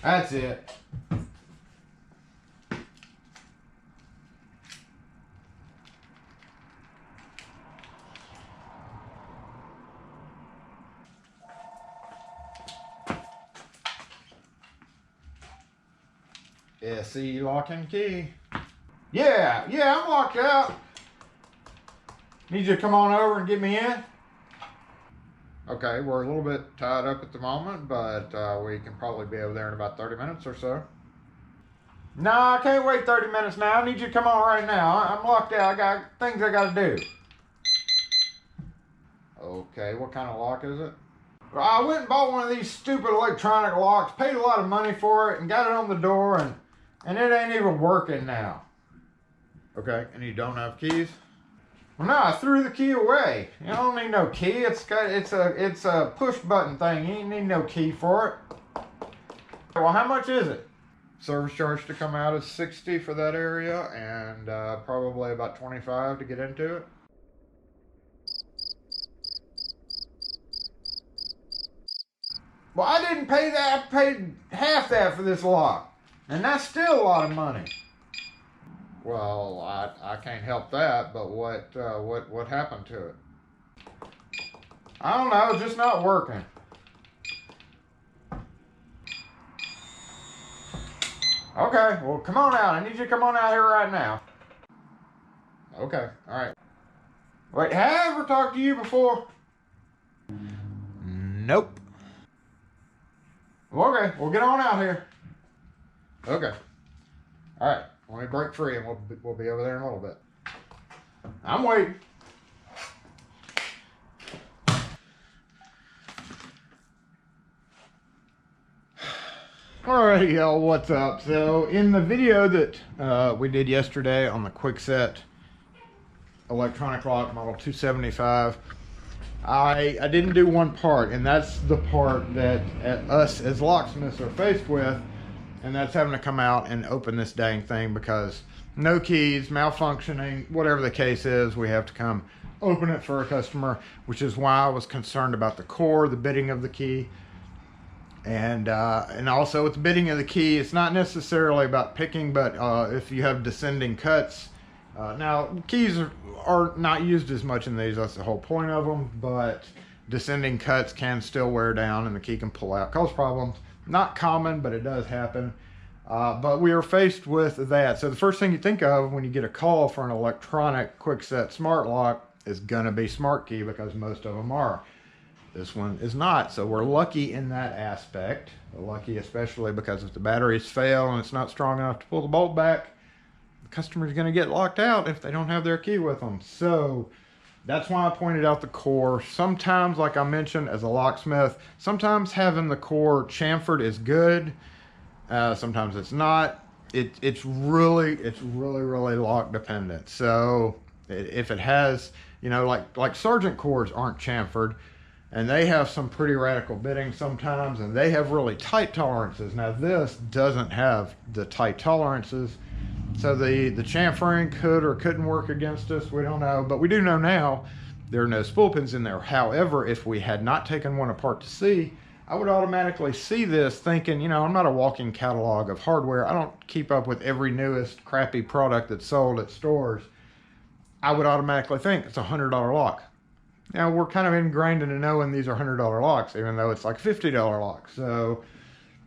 That's it. SE lock and key. Yeah, I'm locked out. Need you to come on over and get me in. Okay, we're a little bit tied up at the moment, but we can probably be over there in about 30 minutes or so. No, I can't wait 30 minutes now. I need you to come on right now. I'm locked out. I got things I got to do. Okay, what kind of lock is it? Well, I went and bought one of these stupid electronic locks, paid a lot of money for it, and got it on the door, and it ain't even working now. Okay, and you don't have keys? Well, no, I threw the key away. You don't need no key. It's a push button thing. You ain't need no key for it. Well, how much is it? Service charge to come out is $60 for that area, and probably about $25 to get into it. Well, I didn't pay that. I paid half that for this lock, and that's still a lot of money. Well, I can't help that, but what happened to it? I don't know, it's just not working. Okay, well, come on out. I need you to come on out here right now. Okay, all right. Wait, have I ever talked to you before? Nope. Okay, well, get on out here. Okay. All right, let me break free and we'll be over there in a little bit. I'm waiting. Alrighty, y'all, what's up? So in the video that we did yesterday on the Kwikset electronic lock model 275, I didn't do one part, and that's the part that us as locksmiths are faced with, and that's having to come out and open this dang thing because no keys, malfunctioning, whatever the case is, we have to come open it for a customer, which is why I was concerned about the core, the bitting of the key. And also with the bitting of the key, it's not necessarily about picking, but if you have descending cuts, now keys are not used as much in these, that's the whole point of them, but descending cuts can still wear down and the key can pull out, cause problems. Not common, but it does happen. But we are faced with that. So the first thing you think of when you get a call for an electronic Kwikset smart lock is gonna be SmartKey, because most of them are. This one is not, so we're lucky in that aspect. We're lucky especially because if the batteries fail and it's not strong enough to pull the bolt back, the customer's gonna get locked out if they don't have their key with them. So that's why I pointed out the core. Sometimes, like I mentioned, as a locksmith, sometimes having the core chamfered is good. Sometimes it's not. It's really lock dependent. So if it has, you know, like Sargent cores aren't chamfered, and they have some pretty radical bitting sometimes, and they have really tight tolerances. Now this doesn't have the tight tolerances, so the chamfering could or couldn't work against us. We don't know, but we do know now there are no spool pins in there. However, if we had not taken one apart to see, I would automatically see this thinking, you know, I'm not a walking catalog of hardware. I don't keep up with every newest crappy product that's sold at stores. I would automatically think it's a $100 lock. Now, we're kind of ingrained into knowing these are $100 locks, even though it's like $50 locks. So,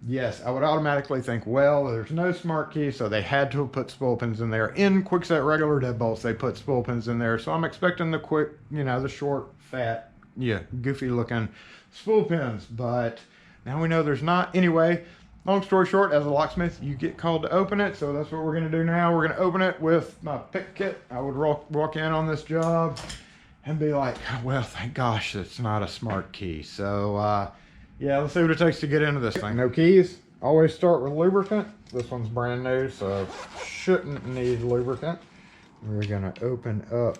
yes, I would automatically think, well, there's no SmartKey, so they had to have put spool pins in there. In Kwikset regular deadbolts, they put spool pins in there. So I'm expecting the quick, you know, the short, fat, yeah, goofy-looking spool pins. But now we know there's not. Anyway, long story short, as a locksmith, you get called to open it. So that's what we're going to do now. We're going to open it with my pick kit. I would walk in on this job and be like, well, thank gosh it's not a SmartKey. So, yeah, let's see what it takes to get into this thing. No keys. Always start with lubricant. This one's brand new, so shouldn't need lubricant. We're gonna open up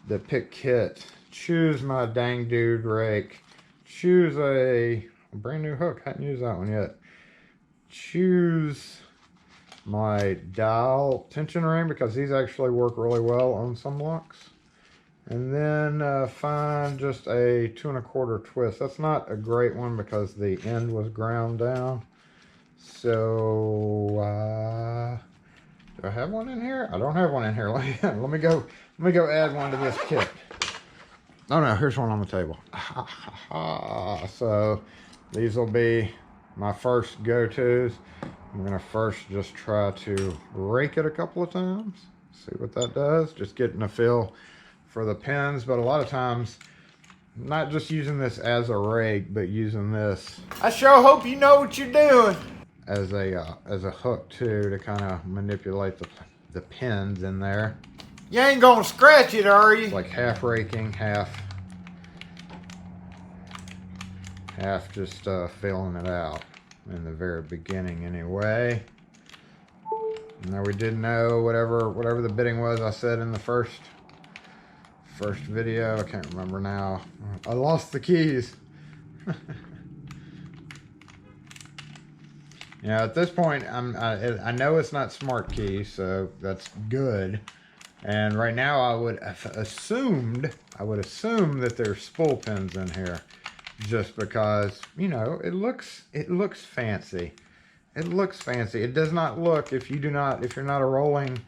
the pick kit. Choose my dang dude rake. Choose a brand new hook. Hadn't used that one yet. Choose my dial tension ring, because these actually work really well on some locks. And then find just a 2 1/4 twist. That's not a great one because the end was ground down. So, do I have one in here? I don't have one in here. Let me go add one to this kit. Oh no, here's one on the table. So these will be my first go-tos. I'm gonna first just try to rake it a couple of times. See what that does. Just getting a feel for the pins, but a lot of times, not just using this as a rake, but using this. I sure hope you know what you're doing. As a hook too, to kind of manipulate the pins in there. You ain't gonna scratch it, are you? It's like half raking, half just filling it out in the very beginning anyway. Now we did know whatever the bidding was I said in the first video. I can't remember now. I lost the keys. Yeah, at this point, I know it's not smart key, so that's good. And right now, I would assume that there's spool pins in here, just because, you know, it looks fancy. It looks fancy. It does not look, if you're not a rolling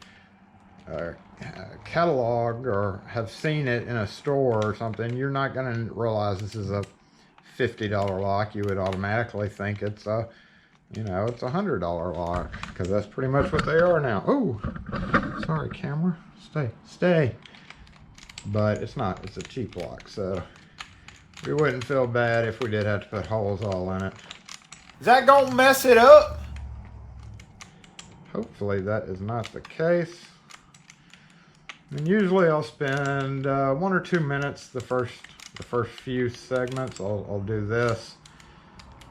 catalog or have seen it in a store or something, you're not going to realize this is a $50 lock. You would automatically think it's a, you know, it's a $100 lock, because that's pretty much what they are now. Oh, sorry, camera. Stay. But it's not. It's a cheap lock, so we wouldn't feel bad if we did have to put holes all in it. Is that gonna mess it up? Hopefully that is not the case. And usually I'll spend 1 or 2 minutes the first few segments. I'll do this.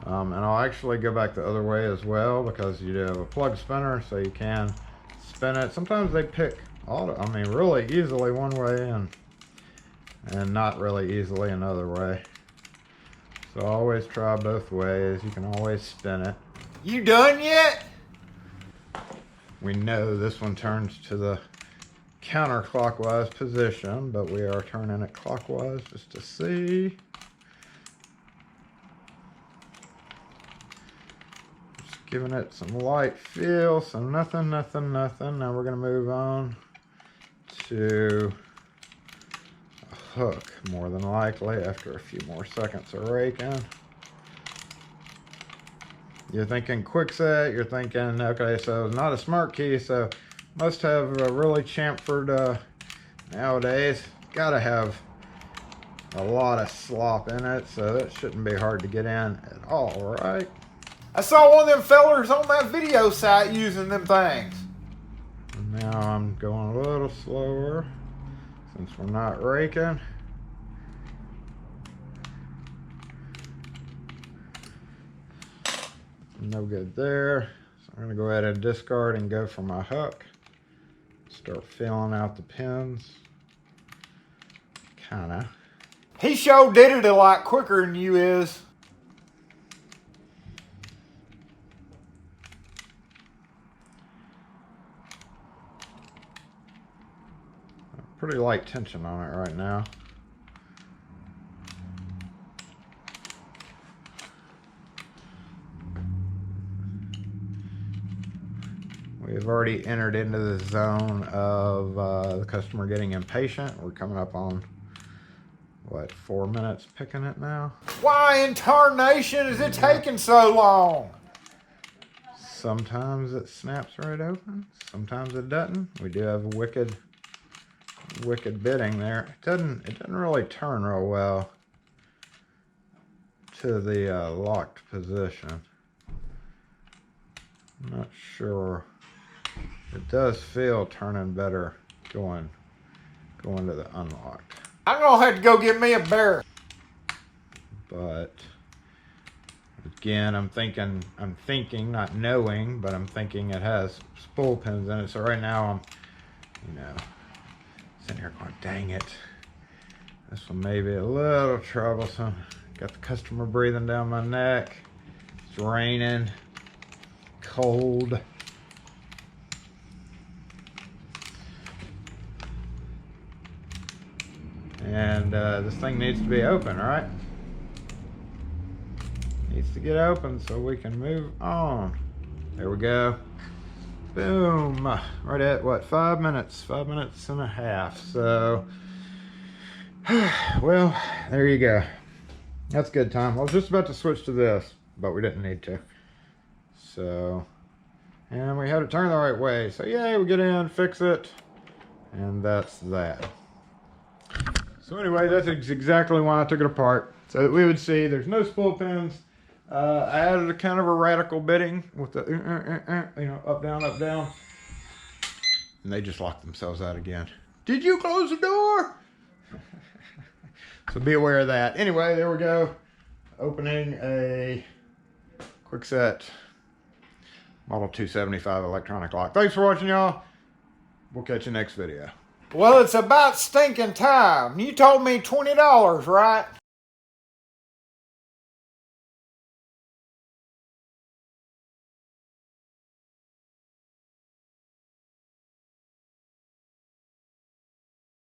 And I'll actually go back the other way as well, because you do have a plug spinner, so you can spin it. Sometimes they pick really easily one way and not really easily another way. So always try both ways. You can always spin it. You done yet? We know this one turns to the counterclockwise position, but we are turning it clockwise just to see. Giving it some light feel, so nothing. Now we're gonna move on to a hook, more than likely, after a few more seconds of raking. You're thinking Kwikset, you're thinking, okay, so it's not a smart key, so must have a really chamfered nowadays. Gotta have a lot of slop in it, so that shouldn't be hard to get in at all, right? I saw one of them fellers on that video site using them things. And now I'm going a little slower since we're not raking. No good there. So I'm going to go ahead and discard and go for my hook. Start feeling out the pins. Kinda. He sure did it a lot quicker than you is. Pretty light tension on it right now. We've already entered into the zone of the customer getting impatient. We're coming up on, what, 4 minutes picking it now? Why in tarnation is it taking so long? Sometimes it snaps right open. Sometimes it doesn't. We do have a wicked bidding there. It doesn't really turn real well to the locked position. I'm not sure. It does feel turning better going to the unlocked. I'm gonna have to go get me a bear. But again, I'm thinking, not knowing, but I'm thinking it has spool pins in it. So right now I'm, you know, sitting here going, dang it. This one may be a little troublesome. Got the customer breathing down my neck. It's raining, cold. And this thing needs to be open, right? Needs to get open so we can move on. There we go. Boom. Right at what, 5 minutes? 5 minutes and a half. So, well, there you go. That's good time. I was just about to switch to this, but we didn't need to. So, and we had it turned the right way. So, yay, we get in, fix it, and that's that. So anyway, that's exactly why I took it apart. So that we would see there's no spool pins. I added a kind of a radical bitting with the, you know, up, down. And they just locked themselves out again. Did you close the door? So be aware of that. Anyway, there we go. Opening a Kwikset Model 275 electronic lock. Thanks for watching, y'all. We'll catch you next video. Well, it's about stinking time. You told me $20, right?